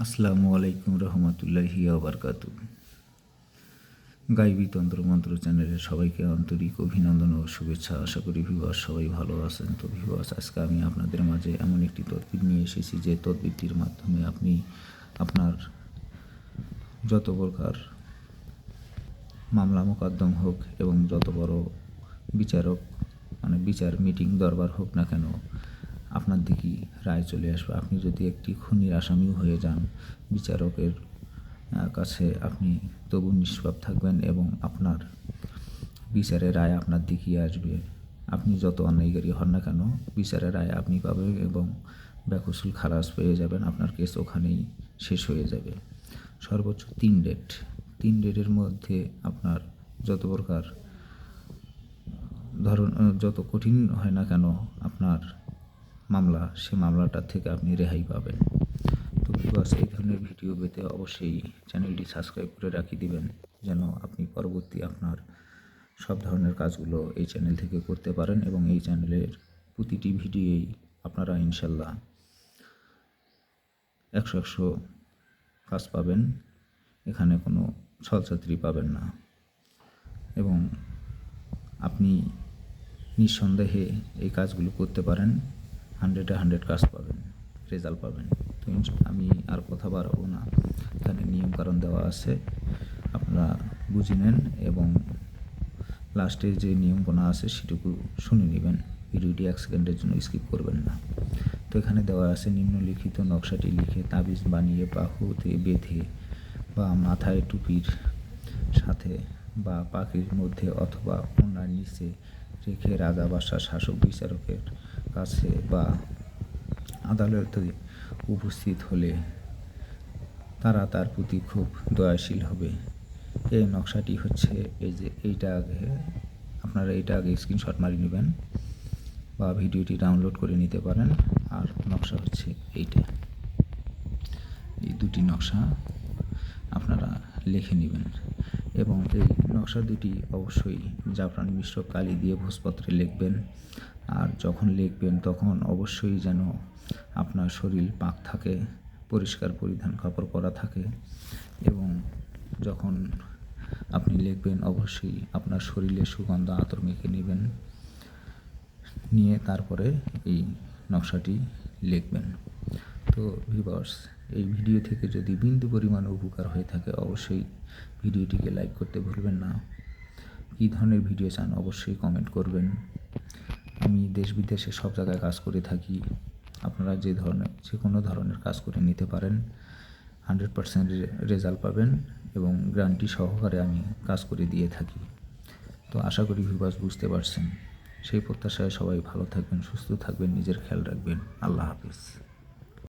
আসসালামু আলাইকুম রহমতুল্লাহি ওয়া গাইবী তন্ত্র মন্ত্র চ্যানেলের সবাইকে আন্তরিক অভিনন্দন ও শুভেচ্ছা। আশা করি ভিউয়ার্স সবাই ভালো আছেন। তো ভিউয়ার্স, আজকে আমি আপনাদের মাঝে এমন একটি তদবির নিয়ে এসেছি যে তদবিরটির মাধ্যমে আপনি আপনার যত প্রকার মামলা মোকদ্দম হোক এবং যত বড় বিচারক বিচার মিটিং দরবার হোক না কেন, আপনার দিকেই রায় চলে আসবে। আপনি যদি একটি খুনির আসামিও হয়ে যান, বিচারকের কাছে আপনি তবু নিষ্পাপ থাকবেন এবং আপনার বিচারের রায় আপনার দিকেই আসবে। আপনি যত অন্যায়কারী হন না কেন, বিচারের রায় আপনি পাবেন এবং বেকসুর খালাস পেয়ে যাবেন। আপনার কেস ওখানেই শেষ হয়ে যাবে। সর্বোচ্চ 3 ডেটের মধ্যে আপনার যত প্রকার যত কঠিন হয় না কেন আপনার মামলা, সে মামলাটার থেকে আপনি রেহাই পাবেন। তো ভিউয়ার্স, এই ধরনের ভিডিও পেতে অবশ্যই চ্যানেলটি সাবস্ক্রাইব করে রাখিয়ে দিবেন, যেন আপনি পরবর্তী আপনার সব ধরনের কাজগুলো এই চ্যানেল থেকে করতে পারেন এবং এই চ্যানেলের প্রতিটি ভিডিওই আপনারা ইনশাল্লাহ 100 কাজ পাবেন। এখানে কোনো ছলচাতুরি পাবেন না এবং আপনি নিঃসন্দেহে এই কাজগুলো করতে পারেন। 100 কাজ পাবেন, রেজাল্ট পাবেন। তো আমি আর কথা বাড়াবো না, এখানে নিয়মকানুন দেওয়া আছে, আপনারা বুঝে নেন এবং লাস্টে যে নিয়মগুলো আছে সেটুকু শুনে নেবেন। ভিডিওটি 1 সেকেন্ডের জন্য স্কিপ করবেন না। তো এখানে দেওয়া আছে, নিম্নলিখিত নকশাটি লিখে তাবিজ বানিয়ে বাহুতে বেঁধে বা মাথায় টুপির সাথে বা পাখির মধ্যে অথবা ওনার নিচে রেখে রাজা বাদশাহ শাসক বিচারকের কাছে বা আদালতে উপস্থিত হলে তারা তার প্রতি খুব দয়াশীল হবে। এই নকশাটি হচ্ছে আপনারা এইটা আগে স্ক্রিনশট মারিয়ে নেবেন বা ভিডিওটি ডাউনলোড করে নিতে পারেন। আর নকশা হচ্ছে এইটা, এই দুটি নকশা আপনারা লিখে নেবেন এবং এই নকশা দুটি অবশ্যই জাফরান মিশ্র কালি দিয়ে ভোজপত্রে লিখবেন। আর যখন লিখবেন তখন অবশ্যই যেন আপনার শরীর পাক থাকে, পরিষ্কার পরিধান কাপড় পরা থাকে এবং যখন আপনি লিখবেন অবশ্যই আপনার শরীরে সুগন্ধ আতর মেখে নেবেন, নিয়ে তারপরে এই নকশাটি লিখবেন। তো ভিউয়ার্স, এই ভিডিও থেকে যদি বিন্দু পরিমাণ উপকার হয়ে থাকে অবশ্যই ভিডিওটিকে লাইক করতে ভুলবেন না। কী ধরনের ভিডিও চান অবশ্যই কমেন্ট করবেন। আমি দেশ বিদেশে সব জায়গায় কাজ করে থাকি। আপনারা যে কোনো ধরনের কাজ করে নিতে পারেন, 100% রেজাল্ট পাবেন এবং গ্যারান্টি সহকারে আমি কাজ করে দিয়ে থাকি। তো আশা করি ভিউয়ার্স বুঝতে পারছেন। সেই প্রত্যাশায় সবাই ভালো থাকবেন, সুস্থ থাকবেন, নিজের খেয়াল রাখবেন। আল্লাহ হাফেজ।